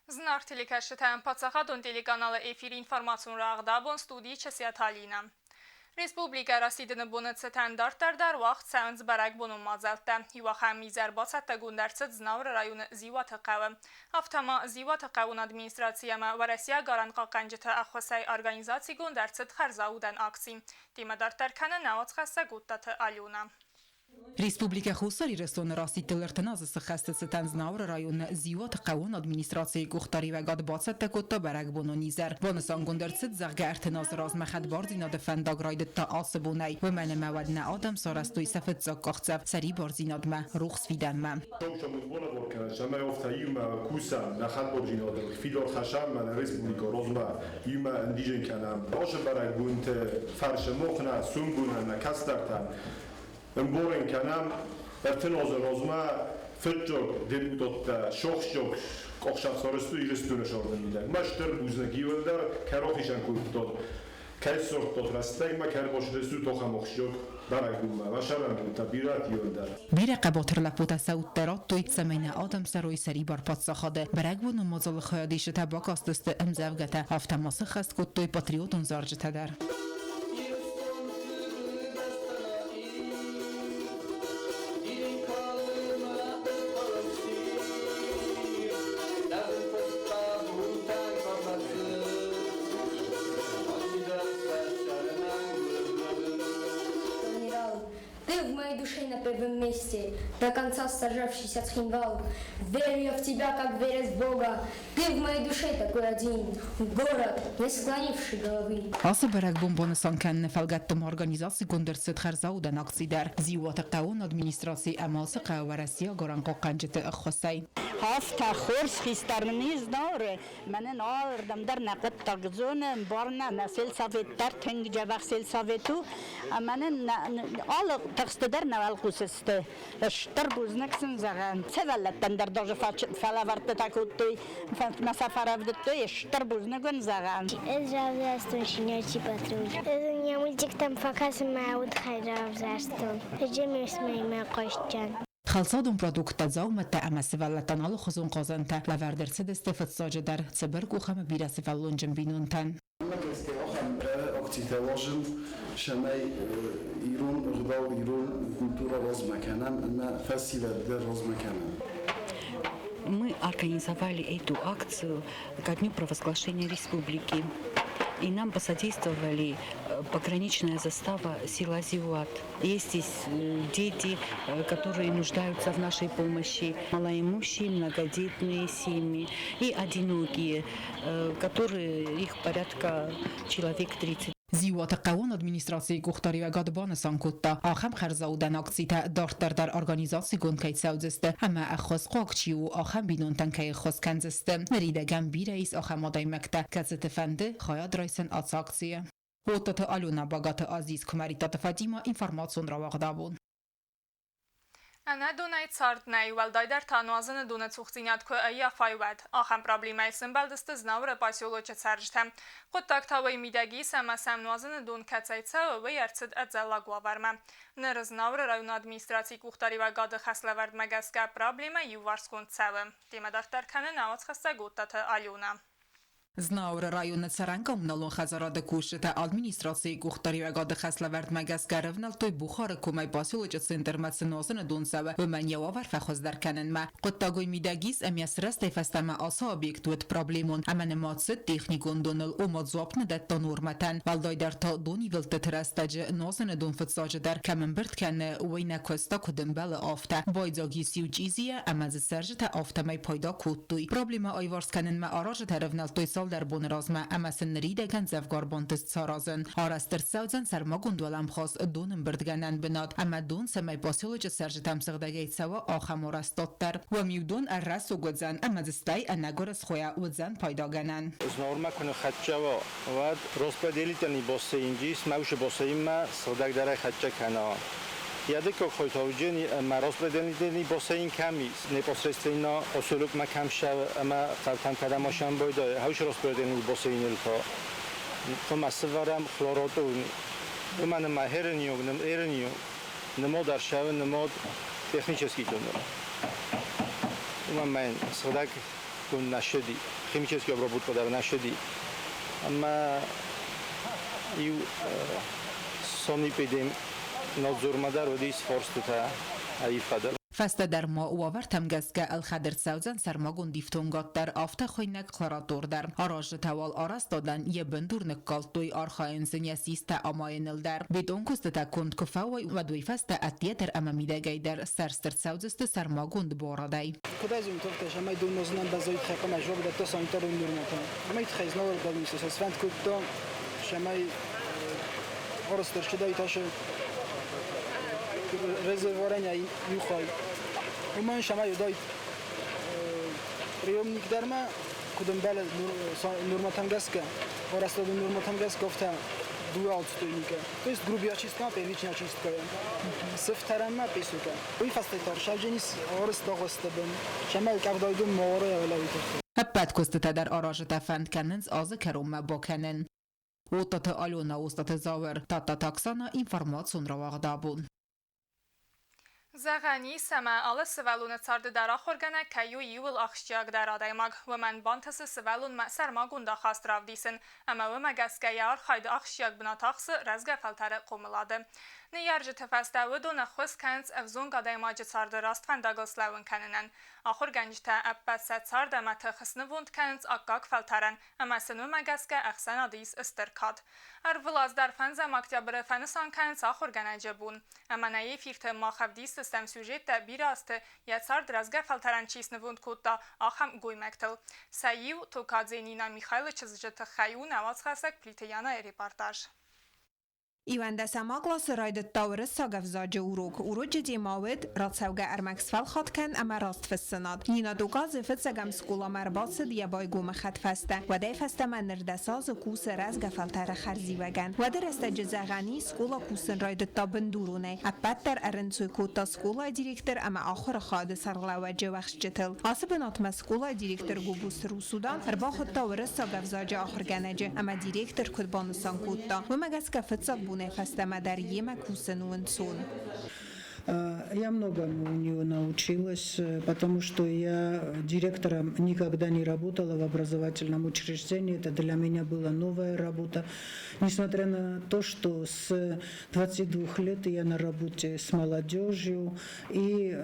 Знак телекашетен пацахадон телеканала эфир информацион рагдабон студии часият Алина. Республика расидını bunu стандарттар дар вақт сәнз барак bunu мазалта. Юахам мизер басатта гундарцет знавр районы зивата қавы. Автама зивата қавун администрацияма ва Россия гаранқа қанжыта ахвасай организации гундарцет харзаудан акси. Тимадартар кана навац хасса гуттаты Алюна. Республика Хусари ресторан расти телертназ схастцетан знавр район зиот қавун администрации гухтари ва гад бацатта котта барак bunu низер. Вонсан гундарцет загартназ раз махад барзина дефендаг райдта асбунай و من مودنا آدم سارستوی سفت زاکاخت سری بارزیناد ما روخ فیدن ما. شما افتایی ما کوسا نخد بارزیناد فیدار خشم من رسپولیکا روزما یوم اندیجن کنم باش برای گونت فرش مخنا سومبونه نکسترتن امبورن کنم ارتناز روزما فتجوک دپوتات شخشوک قاخشاب سارستو ایرستونه شارده میدن مشتر بوزنگی ولدر کراخیشن کوپتاد که سرخ داد رسته ما کار باشه دستو تو خموشیک برای دوما و شرم بود تبیرات یولدر. بیرق باتر لپوت سعود درات توی سمین آدم سروی سری بر پات سخاده برگ و نمازال خیادیش تباک استست امزوجته هفته ماسخ است کت توی پاتریوتون زارجته در. Ты в моей душе на первом месте, до конца сражавшийся с Хинвал. Верю я в тебя, как верят в Бога. Ты в моей душе такой один, город, не склонивший головы. آسا برگ بمبانستان کن فلگتم ارگانیزاسی گندرست خرزاودن اقصی در زیوات قوان ادمینستراسی اماس قوارسیا گرانقا قنجت اخوصی. هفت خورس خیسترمنیز داره من ناردم در نقد تغزون بارنا نسل سویت در تنگ جوخ سل سویتو من آل تخست در نوال قوسسته اشتر بوز نکسن زغن سوالتن در داج فلاورت تاکوتی مسافر افدتوی اشتر بوز نگن زغن از راوزستون شنیاچی پاترول از یه مولتیک تم فکاس معود خیر راوزستون اجمع اسمی ما قاشتن خلصادون برودكت زومت أمس فلتن على خزون قازنتا لوردر سدست فتساج در سبرق وخم بيرس فلون جنبينونتن. مدرسة أخم أكتي واجم شماي إيرون غدا إيرون كولتورا راز مكانن أن فستيفال در راز مكانن. Мы организовали эту акцию ко дню провозглашения республики. И нам посодействовали пограничная застава села Зиуат. Есть здесь дети, которые нуждаются в нашей помощи, малоимущие, многодетные семьи и одинокие, которые их порядка человек 30. زیوات قوان ادمینستراسی گختاری و گادبان سانکوتا آخم خرزاودن اکسیتا دارتر در ارگانیزاسی گونکیت سوزسته همه اخوز قاقچی و آخم بینونتن که خوز کنزسته نریده گم بی رئیس آخم آدای مکته کزت فنده خواهد رایسن آتساکسیه وطت آلونا باگات عزیز کمریتات فدیما اینفرماسیون را واقعدابون Ana donay tsardnay валдайдар тануазын дуна цухтинят ко ая файвад. Ахам проблемай симбалдысты знавра поселоча царжтам. Қоттактавай мидаги сама самнуазын дун кацайца ва ярцид адзала главарма. Нырзнавра район администрации кухтари ва гады хаславард магаска проблема юварскун цавы. Темадартар каны навац хаса гуттаты Алюна. Знаур район царангам налон хазарада кушта администрации гухтари ва гады хаславард магаска равнал той бухар кумай поселоча центр мацнозын дун сава و من یوآور فخوز در کنن ما قطعگوی میدگیز امیاس رسته فستم آسا اوبیکت ود پرابلیمون اما ماتست تکنیکون دونل او مدزواب ندت تا نورمتن والدای در تا دونی ولت ترستج نازن دون فتساج در کمن برد کنه وینا کستا کدن بل آفته بایداگی سیو جیزیه اما ز سرج تا آفته می پایدا کودتوی پرابلیم آیوارس کنن ما آراج ترفنل توی سال در بون رازما اما سن ریدگن زفگار بانتست سارازن آرستر سوزن سرما گندولم خواست دونم بردگنن بناد اما دون سمی پاسیولوج سرج تمسق دگیت سوا آخم و رستاتر و میودون الرس و گدزن اما دستای انگارس خویا ودزن پایدا گنن نورما کنه خدچه و розпределительный бассейн جیس موش бассейн ما صدق داره خدچه کنه یاده که خواهی توجه ما rozпределительный бассейн کمی непосредственно اصولوک ما کم شو اما قلتم کده ماشن بایده هاوش rozпределительный бассейн الکا خم اصفارم خلوراتون و من مهرنیو نمود در شو نمود технический тонер. У меня садак кун нашеди химический обработка дар нашеди ама ю сони педем نظر مدار ودیس فرصته ایفاده Feste der ma uavertem gezge el xeder sewzen sermagon diftongat der afte xoynek xarator der. Araj tewal arastadan ye bindurnek kaltoy arxain zinyasiste amayenil der. Bidon kustete kund kufaway و دوی feste etieter ememidegej der serstert sewzeste sermagon boradej. Kodazim tofte amay dolmoznan bazoit xaqam ajwab da tosantar undurmatan. Amay txayz nawar dalmisos asfant kutto shamay arastar shday tash rezervorania yuxay. ومن شما یادید ریوم نیکدرما کدوم بالا نورماتانگاس که ورستاد نورماتانگاس گفته دو آلتوینیکه то есть грубая чистка первичная чистка сефтарама песука وی فاستار شاجنیس ورست داغستبن شما کافدای دو موره ولایت Eppet kustete der arajete fent kennens az keromme bokenen. Ótate alona óstate zaver, tata taksana információnra vagdabun. Zəğəni səmə alı sıvəlunu çardı dara xorgənə kəyu yuvul axşıyaq daradaymaq və mən bantası sıvəlun sərmaqunda xastravdisin, əmə və məgəskəyar xaydı axşıyaq bina taxsı rəzgə fəltəri qomuladı. Niyarcı təfəstəvi dona xüs kənc əvzun qadaymacı çardı rast fəndaqılslavın kənənən. Axır gəncdə əbbəsə çardı əmətə xısnı vund kənc aqqaq fəltərən, əməsini məgəskə əxsən adıyız ıstırkad. Ərvılaz dərfənzəm oktyabırı fənisan kənc axır gənəcə bun. Əmənəyi firtə maxəvdi sistem süjetdə bir astı ya çardı rəzgə fəltərən çisni vund kudda axəm qoyməkdil. Səyiv Tokadze Nina Mikhailo çizicətə xəyu nəvaz xəsək plitəyana reportaj. ایونده سماقلاس راید تاورس ساقف زاجه اوروک جدی ماود راتسوگه ارمکس فلخات کن اما راست فسناد نینا دوگاز فتسگم سکولا مرباس دیا بای گوم خط فسته و دی فسته من نردساز کوس رزگه فلتر خرزی وگن و در است جزغنی سکولا کوسن راید تا بندورونه اپت در ارنسوی کوتا سکولا دیریکتر اما آخر خاد سرغلا وجه وخش جتل آسب ناتم سکولا دیریکتر گوبوس رو سودان ارباخ تاورس ساقف زاجه آخر گنجه اما دیریکتر کدبانسان کوتا و مگس که فتسگ Фестема дар ема кусенуен сон. Я многому у нее научилась, потому что я директором никогда не работала в образовательном учреждении. Это для меня была новая работа. Несмотря на то, что с 22 лет я на работе с молодежью, и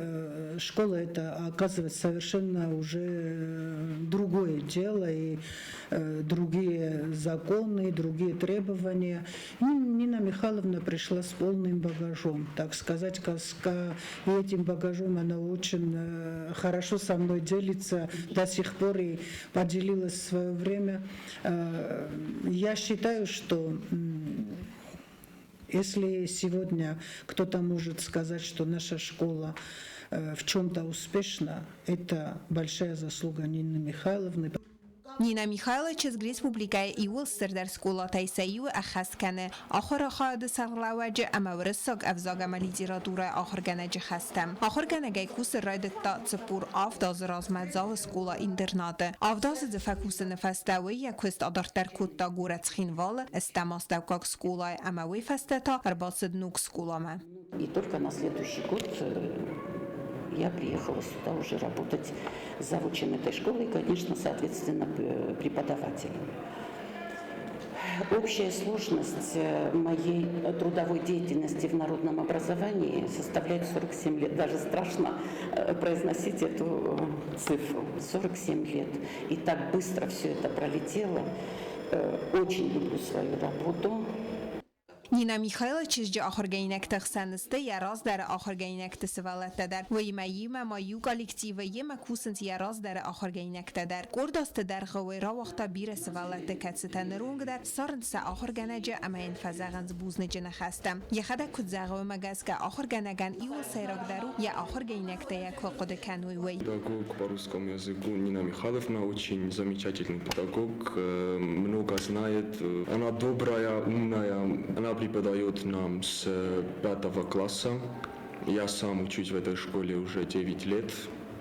школа это оказывается совершенно уже другое дело, и другие законы, другие требования. И Нина Михайловна пришла с полным багажом, так сказать, и этим багажом она очень хорошо со мной делится до сих пор и поделилась в свое время. Я считаю, что если сегодня кто-то может сказать, что наша школа в чем-то успешна, это большая заслуга Нины Михайловны. نینا میخائیل چیز ریسپوبلیکای ایول سردر سکولا تایسیو اخست کنه آخر خواهد سرلاوجه اما ورساق افزاق ملیزی را دوره آخر گنجه خستم آخر گنجه کوس راید تا تپور آفداز رازمدزاو سکولا اینترناته آفداز زفکوس نفستوی یکوست آدارتر کود تا گورت خینوال استماس دوکاک سکولای اما وی فسته تا ارباسد نوک سکولا من И только на следующий год я приехала сюда уже работать завучем этой школы и, конечно, соответственно, преподавателем. Общая сложность моей трудовой деятельности в народном образовании составляет 47 лет. Даже страшно произносить эту цифру. 47 лет. И так быстро все это пролетело. Очень люблю свою работу. نینا میخائیل چیزی آخر گینک تخسنسته یا راز در آخر گینک تسوالت در و یما مایو کالکتیو یما کوسنت یا راز در آخر گینک در کورداست در خوی را وقتا بیر سوالت کتستن رونگ در سارنس آخر گنجه اما این فزاغنز بوزنجه نخستم یه خدا کد زغو مگس که آخر گنگن ایول سیراک درو یا آخر گینک تا یک قد کنوی وی. Педагог по русскому языку Нина Михайловна очень замечательный педагог, много знает, она добрая, умная, она преподает нам с 5 класса. Я сам учусь в этой школе уже 9 лет.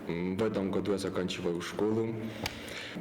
В этом году я заканчиваю школу.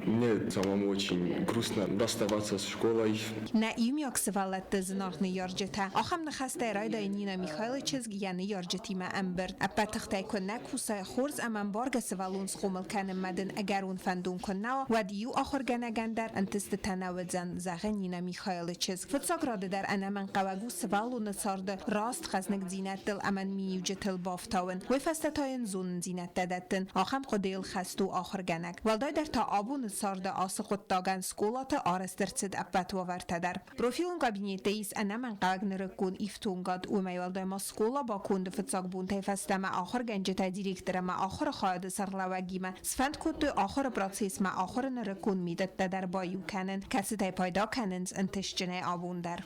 Мне самому очень грустно расставаться с школой. Naim yaksıvalat zinarını yarjıta. Axam nxasته rayda Nina Mikhailovich yani yarjıtima amber. Apatxtay kunna kusa xorz aman barga svalun sxumel kanem madin agarun fandun kunna و دیو آخر گنگندر انتست تناوت زن زغ نینا میخایلچز فتساگراده در انا من قواگو سوالو نصارده راست خزنک زینت دل امن میوجتل بافتاون و فستتاین زون زینت دادتن آخم قدیل خستو آخر گنگ ولدای در تا آبو نصارده آسقط داگن سکولات آرسترچد اپت وورته در پروفیلون کابینیته ایس انا من قواگ نرکون ایفتونگاد و میولدای ما سکولا با کند فتساگ بونته فستما آخر گنجتا دیریکتر ما آخر خواهد سرلوگیمه سفند کد آخر پراتسیس ما آخر نرکون میدت در بایو کنن کسی تای پایدا کننز انتش جنه آبون در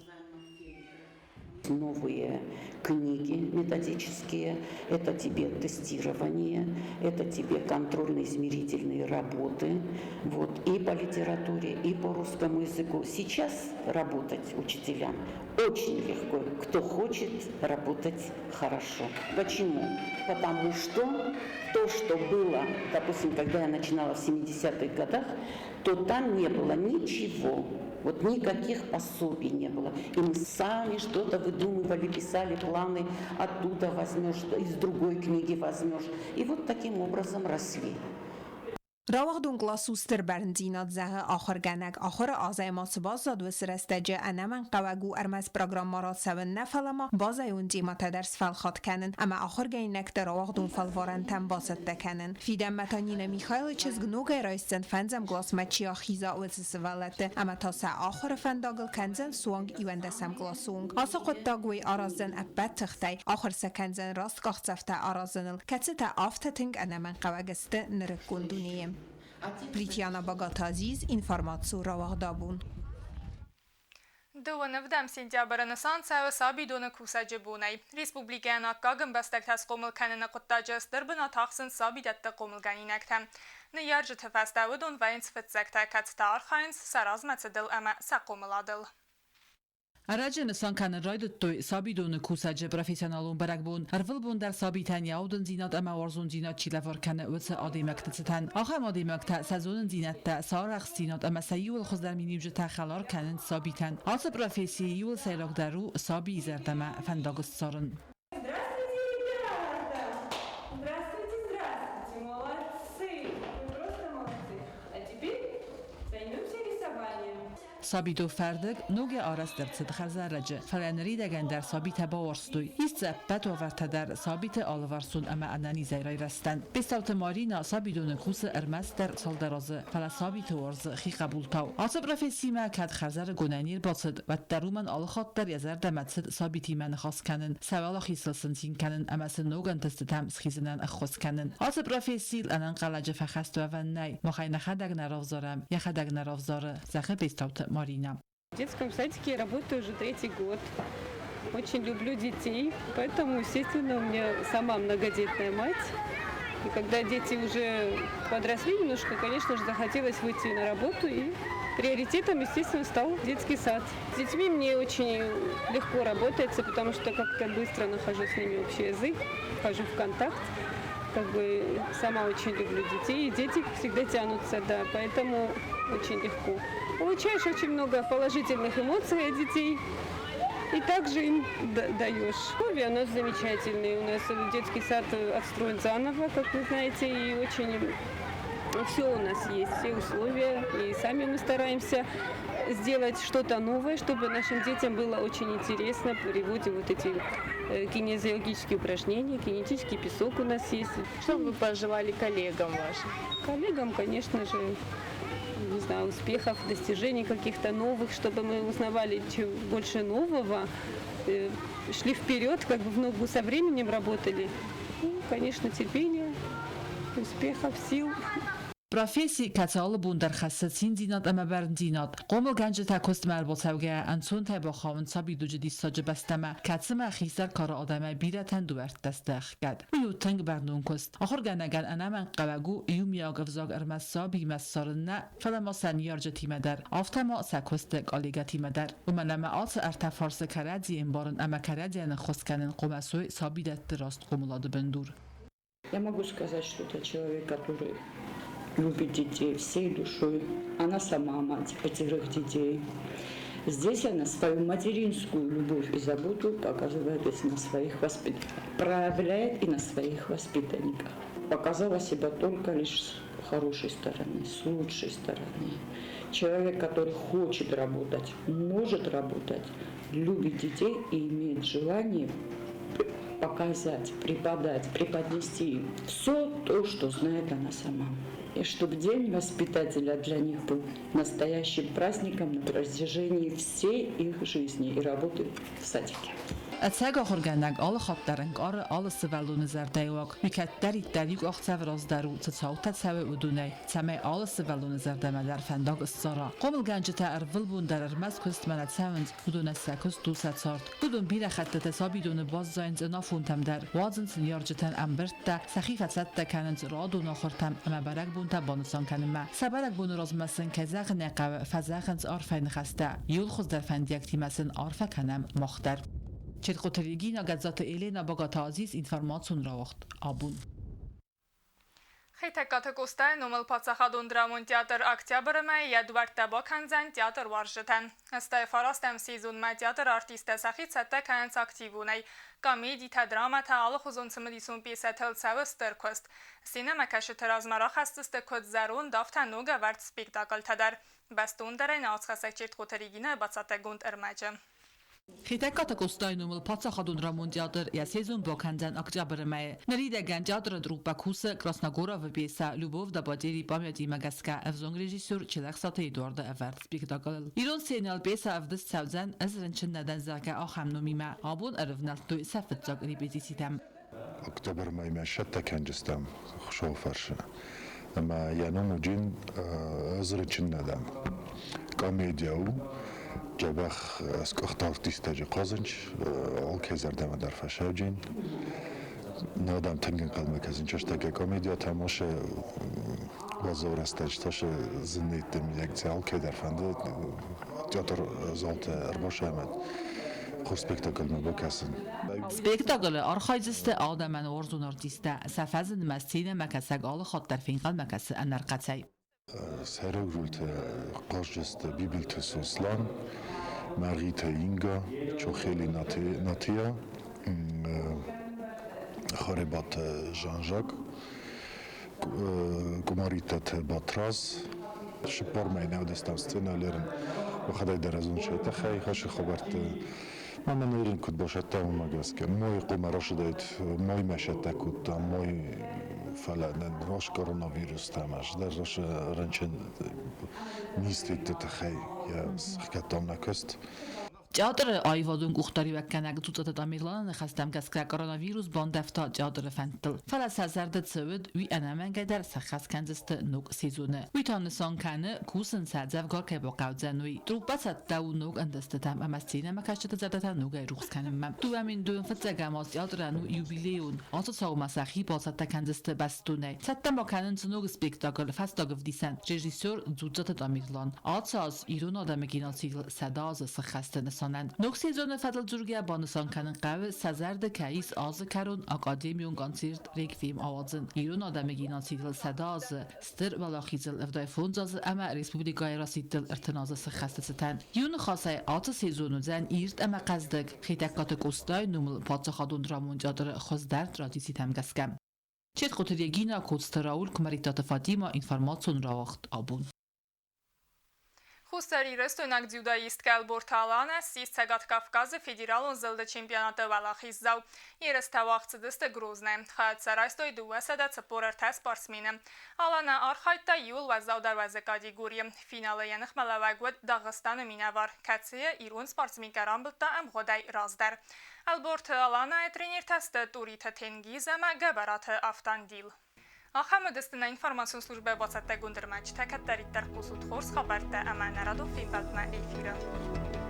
Новые книги методические, это тебе тестирование, это тебе контрольно-измерительные работы, вот, и по литературе, и по русскому языку. Сейчас работать учителям очень легко, кто хочет работать хорошо. Почему? Потому что то, что было, допустим, когда я начинала в 70-х годах, то там не было ничего. Вот никаких пособий не было. И мы сами что-то выдумывали, писали планы, оттуда возьмешь, из другой книги возьмешь. И вот таким образом росли. راوغدون گلاسوستر برنزینات زغ آخر گنگ آخر آزای ما سباز زاد و سرستجه انمن قوگو ارمز پروگرام مارات سون نفلما بازای اون دیما تدرس فلخات کنن اما آخر گینک در راوغدون فلوارن تن باسد دکنن فیدم متانین میخایل چیز گنوگه رایستن فنزم گلاس مچیا خیزا و سسوالته اما تا سا آخر فنداگل کنزن سوانگ ایوندسم گلاسونگ آسا قد داگوی آرازن ابت تختای آخر سکنزن راست گاختزفته آرازنل کسی تا آفتتنگ انمن قوگسته نرکون دونیم Притяна Богатазиз, информацию Равахдабун. До 9 сентября Санцева Сабидона Кусаджибунай. Республикана Каган Бастак Таскомыл Канена Коттаджас Дербана Тахсан Сабидатта Комылганинактам. Наярджи Тефастаудон Вайнс Фетсекта Катстар Хайнс Саразмацедл Ама Сакомыладыл. Araca insan kan raydı toy sabidonu kusace profesyonalun baragbun arvılbun der sabitan yaudun zinat ama warzun zinat çilevar kan ötse adimaktan aham adimakta sezonun zinatta saraq zinat ama sayul khuzlar minibje taxalar kanen sabitan asa profesi yul saylak daru sabi zerdama fandagos sarın Sabido ferdig noge aras der txarzaраje falanri degen der sabit bawarstoy ist zappat overta der sabit alvarsun ama anani zayray rastan besavt marina sabidon kus ermaster saldarazı fala sabit warz xi qabultaw asa profesima kad xarzar gonanir basad va daruman alxat der yazar damatsid sabiti man khas kanen savala xislsin sin kanen ama snogan testam skhiznan akhos kanen asa profesil anan qalaje fakhast wa nay mokhayna khadag naravzaram ya khadag naravzara zakhe bestavt Марина. В детском садике я работаю уже 3-й год. Очень люблю детей, поэтому, естественно, у меня сама многодетная мать. И когда дети уже подросли немножко, конечно же, захотелось выйти на работу, и приоритетом, естественно, стал детский сад. С детьми мне очень легко работается, потому что как-то быстро нахожу с ними общий язык, вхожу в контакт. Как бы сама очень люблю детей, и дети всегда тянутся, да, поэтому очень легко. Получаешь очень много положительных эмоций от детей, и также им даешь. Условия у нас замечательные, у нас детский сад отстроен заново, как вы знаете, и очень все у нас есть, все условия, и сами мы стараемся сделать что-то новое, чтобы нашим детям было очень интересно. Приводим вот эти кинезиологические упражнения, кинетический песок у нас есть. Что бы вы пожелали коллегам вашим? Коллегам, конечно же, не знаю, успехов, достижений каких-то новых, чтобы мы узнавали чем больше нового, шли вперед, как бы в ногу со временем работали. И, конечно, терпения, успехов, сил. Profesi katal bun der khassatin dinat ama berndinat qomul ganje takost marbotavge anson ta ba khavn sabidu jdi saj bastama katsma khisar kar adama biratan duart dastakh gad yu tang bernun kost akhir ganagan ana man qawagu yum yagavzag armasa bi masarna falama san yarjati madar aftama sakost qaligati madar umanama at artafars karadi imbaran ama karadi an khoskanın qomasoy sabidat rast qomulad bendur Я могу сказать, что это человек, который любит детей всей душой. Она сама мать 5 детей. Здесь она свою материнскую любовь и заботу показывает и на своих воспитанниках, проявляет и на своих воспитанниках. Показала себя только лишь с хорошей стороны, с лучшей стороны. Человек, который хочет работать, может работать, любит детей и имеет желание показать, преподнести им все то, что знает она сама. И чтобы День воспитателя для них был настоящим праздником на протяжении всей их жизни и работы в садике. اتساق خورگندگ آل خاب درنگ آر آل سوالون زردهواک میکت دری دریگ آخ سوراز درو تساو تساوی ودونه تمه آل سوالون زردمه در فنداق استارا قوم الگنج تعرفل بون در ارمز کست منت سوند بدون سکس دو ست سارت بدون بیر خط تسابی دون باز زاینز نافون تم در وازن سنیار جتن امبرت تا سخیفت ست کنند رادو ناخورتم اما برگ بون تا بانسان کنم سبرگ بون راز مسن کزاق نقو فزاقنز آرفین خسته یول خوز در فندیک تیمسن آرف کنم مختر چت قطریگی نگذات ایلینا باگات عزیز اینفرماسیون را وقت آبون. Խեյթեկաթը կոստայ նոմել պացախադուն դրամուն տիատր ակտյաբրը մայ յադվարդ տաբակ հանձան տիատր վարժտեն։ Աստայ ֆարաստեմ սիզուն մայ տիատր արտիստը սախից հետեք հանց ակտիվուն այ կամեդի թա դրամա թա ալը խուզուն ծմդիսուն պիսեթել ցավը ստերքոստ։ Սինեմա կաշը թրազմարախ հաստստը կոտ զարուն դավթա նուգա վարդ սպիկտակլ թադար։ Բաստուն դրեն ացխասակ չիրտ խութերիգինը բացատեգունդ ըրմաջը։ خیتکات کوستای نومل پاتسا خادون رامون تیاتر یا سیزون با کنزن اکتبر مای نریده گنجادر دروب باکوس کراسناگورا و بیسا لوبوف دبادیری بامیادی مگسکا افزون رژیسور چلاق ساته دورده افرد سپیکتاگل ایران سینال بیسا افدست سوزن از رنچن ندن زاکا آخم نومیما آبون ارفنال توی سفت زاگ ریبیزی سیتم اکتبر مای مشت تکنجستم خشو فرشه اما یانو جین از رنچن ندم کامیدیاو جبخ از کخت آرتیست جا قازنج آل که زردم در فشاجین نادم تنگن قلمه کزین چش تگه کامیدیا تماشه وزور استج تاش زنید دم یک زیال که در فنده تیاتر زالت ارباش همد خوش سپیکتاکل مبا کسین سپیکتاکل آرخایزسته آدمن ورزون آرتیسته سفزن مسینه مکسگ آل خود در فینقل مکسه انرقاتی سرگرولت قاجست بیبیلت سوسلان مغیت اینگا چو خیلی ناتیا خاربات جانجاک گماریتت باتراز شپار مینه دستم سцена لرن وخدای در ازون شده خیلی خوش خبرت من نرین کد باشد تا اون مگس که موی قمراش دایت موی مشته کد تا موی فلان روش کرونا ویروس تامش در روش رنچن نیستید تخی یا سخکتام نکست جادر آیوادون گختاری و کنگ توتات دامیلان نخستم کس که کرونا باندفتا جادر فنتل فلس هزارد سود وی انامنگ در سخص کنزست نوک سیزونه وی تانسان کنه کوسن سادزف گار که با قوزنوی دروبت دو نوک اندستتم اما سینه مکشت زدتا نوک روخس کنم دو امین دون فتزگماس یادرانو یوبیلیون آسو ساو مسخی با ستا کنزست بستونه ستم با کنن نوک سپیکتاکل فستاگف دیسن رژیسور زودزات دامیلان آتساز ایرون آدمگینا سیل صداز سخست نوک سیزون فضل جورگه بانسان کنن قوه سزرد کهیس آز کرون اکادمیون گانسیرد ریک فیلم آوازن ایرون آدمگی ناسیدل صداز ستر ولا خیزل افدای فونزاز اما ریسپوبلیکای راسیدل ارتناز سخست ستن یون خاصه آت سیزون زن ایرد اما قصدگ خیتکات کوستای نومل پادشاهدون رامون جادر خوزدرد را دیسی تمگسکم چید قطریگینا کوستراول کمریتات فاطیما اینفرماسیون را وقت آبون Խուստերի ռեստոնակ ձյուդայիստ կալբորթալանը սիս ցեգատ Կավկազը ֆեդերալոն զլդը չեմպիոնատը վալախիս զավ երստավաղցը դստը գրոզնե խայացարայստոյ դուվեսադա ծպորր թե սպարսմինը ալանա արխայտա յուլ վազավ դարվազը կատեգորիա ֆինալը յանխ մալավագուդ Դաղստանը մինավար կացիը իրուն սպարսմին կարամբլտա ամղոդայ ռազդար Ալբորթը ալանա է տրեներ թաստը տուրիթը թենգիզը մա գաբարաթը ավտանդիլ Ախամը դստնա ինվորմացիոն սլուժբե բացատե գունդրմաչ թակատարի տարխուսուտ խորս խաբարտը ամանարադով ֆիլմբալտնա էյֆիրը